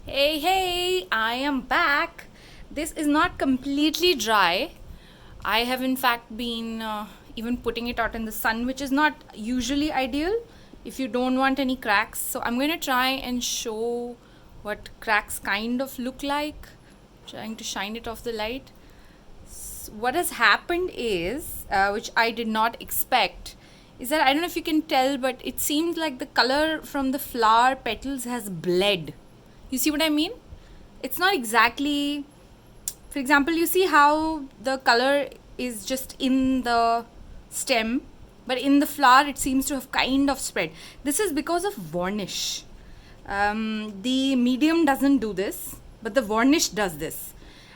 Hey, I am back. This is not completely dry. I have, in fact, been even putting it out in the sun, which is not usually ideal if you don't want any cracks. So, I'm going to try and show what cracks kind of look like, trying to shine it off the light. What has happened is, which I did not expect, is that I don't know if you can tell, but it seems like the color from the flower petals has bled. You see what I mean? It's not exactly, for example, you see how the color is just in the stem, but in the flower it seems to have kind of spread. This is because of varnish. The medium doesn't do this, but the varnish does this.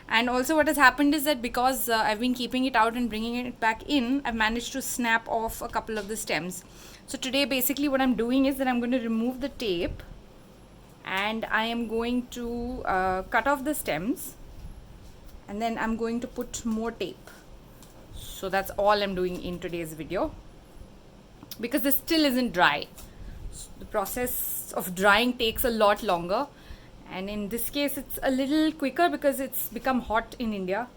And also what has happened is that because I've been keeping it out and bringing it back in, I've managed to snap off a couple of the stems. So today basically what I'm doing is that I'm going to remove the tape and I am going to cut off the stems, and then I'm going to put more tape. So that's all I'm doing in today's video, because this still isn't dry. The process of drying takes a lot longer, and in this case it's a little quicker because it's become hot in India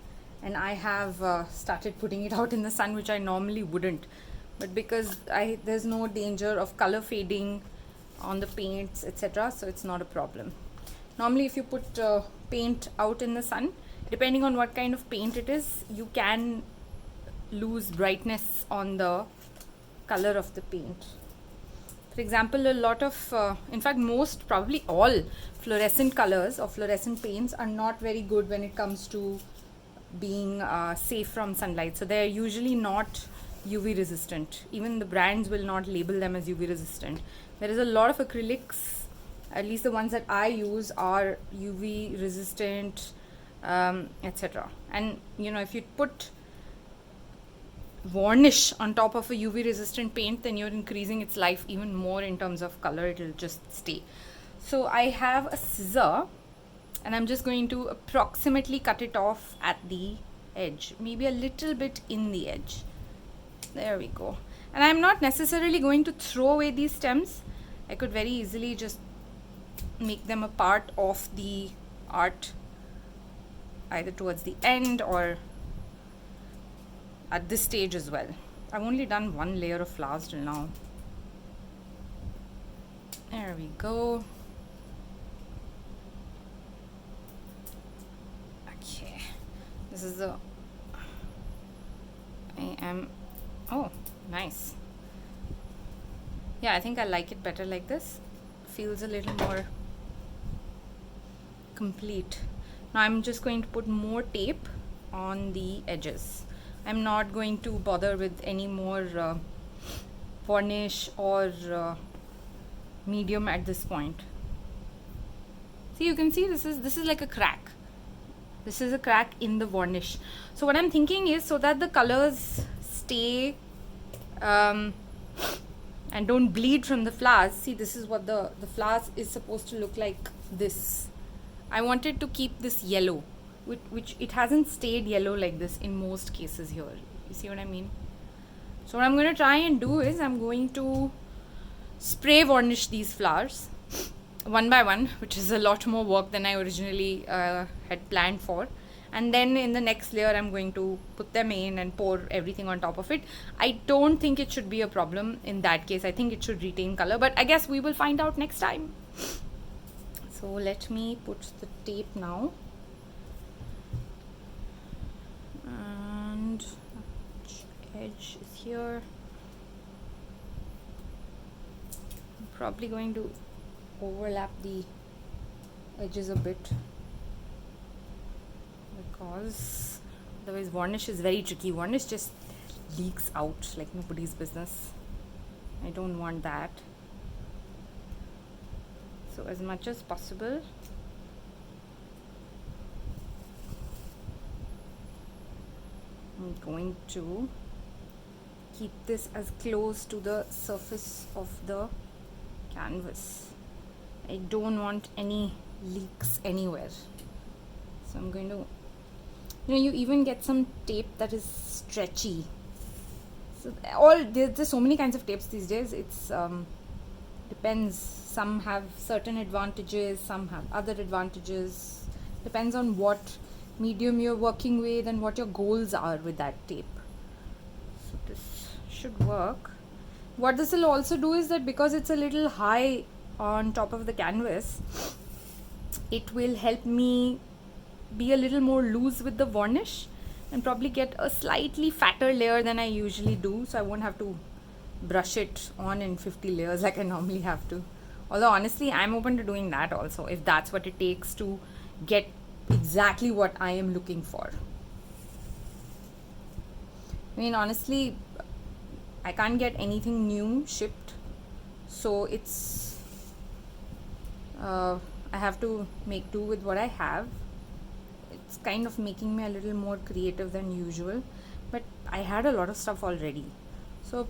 and I have started putting it out in the sun, which I normally wouldn't, but because there's no danger of color fading on the paints, etc., so it's not a problem. Normally if you put paint out in the sun, depending on what kind of paint it is, you can lose brightness on the color of the paint. For example, a lot of, in fact most, probably all fluorescent colors or fluorescent paints are not very good when it comes to being safe from sunlight. So they're usually not UV resistant. Even the brands will not label them as UV resistant. There is a lot of acrylics, at least the ones that I use are UV resistant, etc. And you know, if you put varnish on top of a UV resistant paint, then you're increasing its life even more in terms of color. It'll just stay. So I have a scissor and I'm just going to approximately cut it off at the edge, maybe a little bit in the edge. There we go. And I'm not necessarily going to throw away these stems. I could very easily just make them a part of the art, either towards the end or at this stage as well. I've only done one layer of flowers till now. There we go. Okay, this is the, oh nice. Yeah, I think I like it better like this. Feels a little more complete. Now I'm just going to put more tape on the edges. I'm not going to bother with any more varnish or medium at this point. See, you can see this is like a crack. This is a crack in the varnish. So what I'm thinking is, so that the colors stay and don't bleed from the flowers. See, this is what the flowers is supposed to look like. This, I wanted to keep this yellow, which it hasn't stayed yellow like this in most cases here. You see what I mean? So what I'm going to try and do is I'm going to spray varnish these flowers one by one, which is a lot more work than I originally had planned for. And then in the next layer I'm going to put them in and pour everything on top of it. I don't think it should be a problem in that case. I think it should retain color, but I guess we will find out next time. So let me put the tape now. And edge is here. I'm probably going to overlap the edges a bit, because otherwise varnish is very tricky. Varnish just leaks out like nobody's business. I don't want that. So as much as possible, I'm going to keep this as close to the surface of the canvas. I don't want any leaks anywhere. So I'm going to, you even get some tape that is stretchy. So there's so many kinds of tapes these days. It's Depends. Some have certain advantages, some have other advantages. Depends on what medium you're working with and what your goals are with that tape. So this should work. What this will also do is that because it's a little high on top of the canvas, it will help me be a little more loose with the varnish and probably get a slightly fatter layer than I usually do, so I won't have to brush it on in 50 layers like I normally have to. Although honestly, I'm open to doing that also if that's what it takes to get exactly what I am looking for. I mean, honestly, I can't get anything new shipped, so it's I have to make do with what I have. It's kind of making me a little more creative than usual, but I had a lot of stuff already. So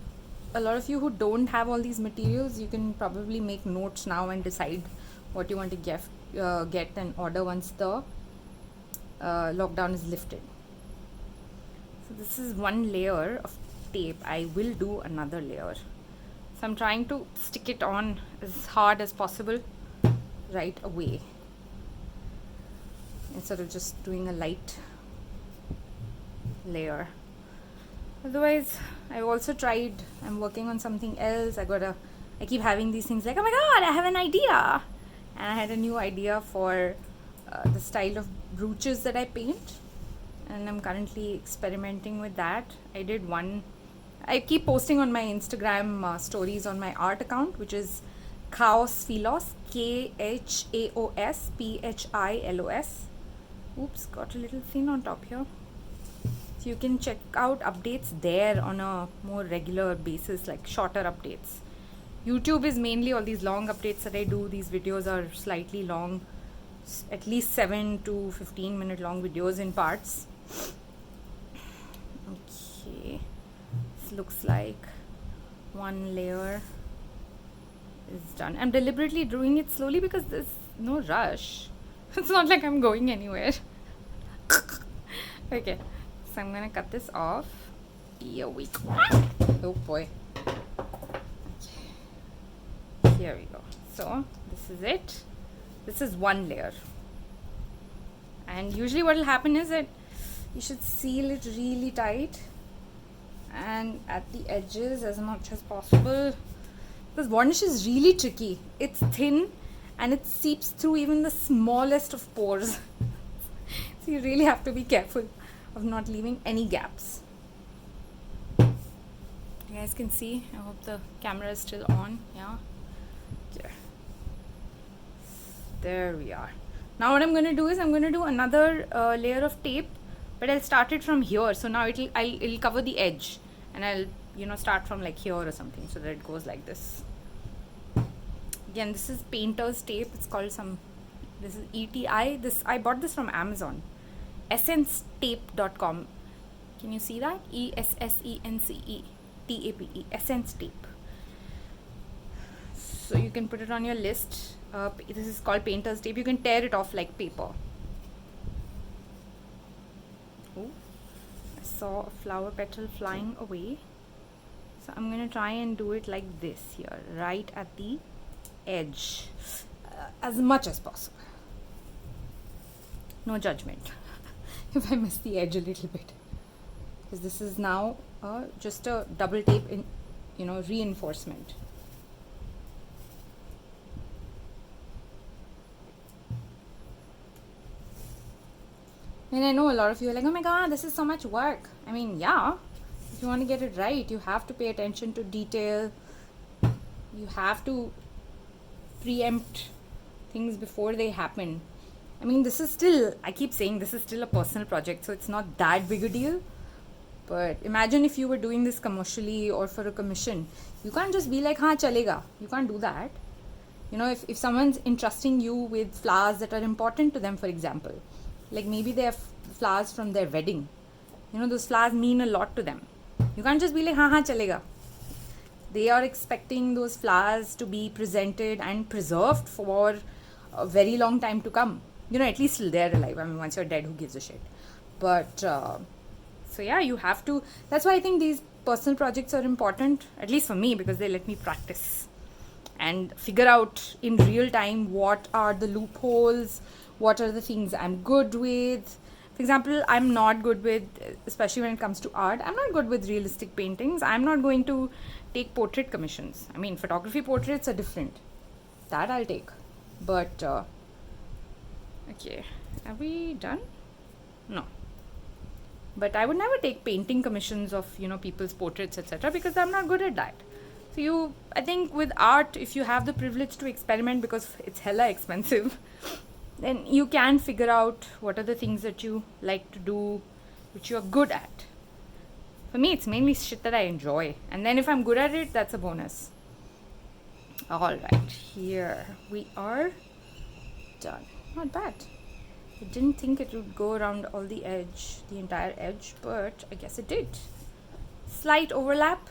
a lot of you who don't have all these materials, you can probably make notes now and decide what you want to get and order once the lockdown is lifted. So this is one layer of tape. I will do another layer. So I'm trying to stick it on as hard as possible right away, instead of just doing a light layer. Otherwise, I've also tried, I'm working on something else. I keep having these things like, oh my god, I have an idea. And I had a new idea for the style of brooches that I paint. And I'm currently experimenting with that. I keep posting on my Instagram stories on my art account, which is Chaos Philos, KHAOSPHILOS. Oops, got a little thin on top here. So you can check out updates there on a more regular basis, like shorter updates. YouTube is mainly all these long updates that I do. These videos are slightly long, at least 7 to 15 minute long videos in parts. Okay, this looks like one layer is done. I'm deliberately doing it slowly because there's no rush. It's not like I'm going anywhere. Okay, so I'm gonna cut this off. Here we go. Oh boy. Okay. Here we go. So this is it. This is one layer. And usually what will happen is that you should seal it really tight and at the edges as much as possible. Because varnish is really tricky. It's thin and it seeps through even the smallest of pores. So you really have to be careful of not leaving any gaps. You guys can see. I hope the camera is still on. Yeah. There we are. Now what I'm going to do is I'm going to do another layer of tape, but I'll start it from here. So now it'll cover the edge, and I'll start from like here or something, so that it goes like this. Again, this is painter's tape. It's called this is ETI. I bought this from Amazon. Essencetape.com. Can you see that? ESSENCE Essence tape. So you can put it on your list. This is called painter's tape. You can tear it off like paper. Oh, I saw a flower petal flying away. So I'm going to try and do it like this here, right at the edge, as much as possible. No judgment if I miss the edge a little bit, because this is now just a double tape in reinforcement. And I know a lot of you are like, oh my god, this is so much work. I mean, yeah, if you want to get it right, you have to pay attention to detail. You have to preempt things before they happen. I mean, I keep saying this is still a personal project, so it's not that big a deal. But imagine if you were doing this commercially or for a commission. You can't just be like, haan, chalega. You can't do that. If someone's entrusting you with flowers that are important to them, for example, like maybe they have flowers from their wedding. Those flowers mean a lot to them. You can't just be like, haan, chalega. They are expecting those flowers to be presented and preserved for a very long time to come. At least till they're alive. I mean, once you're dead, who gives a shit? But, so yeah, you have to. That's why I think these personal projects are important, at least for me, because they let me practice. and figure out in real time what are the loopholes, what are the things I'm good with. For example, I'm not good with, especially when it comes to art, I'm not good with realistic paintings. I'm not going to take portrait commissions. I mean, photography portraits are different. That I'll take. But, okay, are we done? No. But I would never take painting commissions of, people's portraits, etc., because I'm not good at that. So I think with art, if you have the privilege to experiment, because it's hella expensive, then you can figure out what are the things that you like to do, which you're good at. For me, it's mainly shit that I enjoy. And then if I'm good at it, that's a bonus. All right, here we are done. Not bad. I didn't think it would go around all the entire edge, but I guess it did. Slight overlap,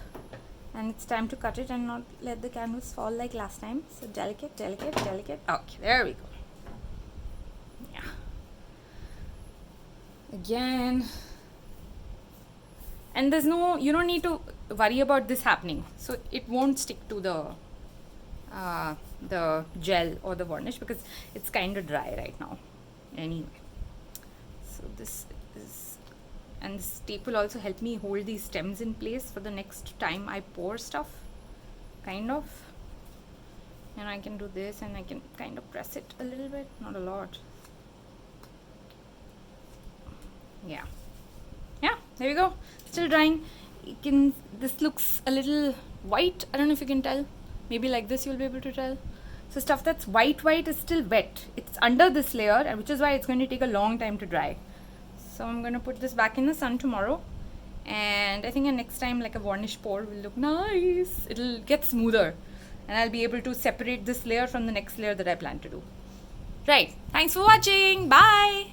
and it's time to cut it and not let the canvas fall like last time. So delicate, delicate, delicate. Okay, there we go. Yeah. Again. And you don't need to worry about this happening. So it won't stick to the gel or the varnish because it's kind of dry right now. Anyway. So this is, and this tape will also help me hold these stems in place for the next time I pour stuff. Kind of. And I can do this and I can kind of press it a little bit, not a lot. Yeah. Yeah, there we go. Still drying. This looks a little white. I don't know if you can tell. Maybe like this you'll be able to tell. So stuff that's white is still wet. It's under this layer, and which is why it's going to take a long time to dry. So I'm going to put this back in the sun tomorrow. And I think next time like a varnish pour will look nice. It'll get smoother. And I'll be able to separate this layer from the next layer that I plan to do. Right. Thanks for watching. Bye.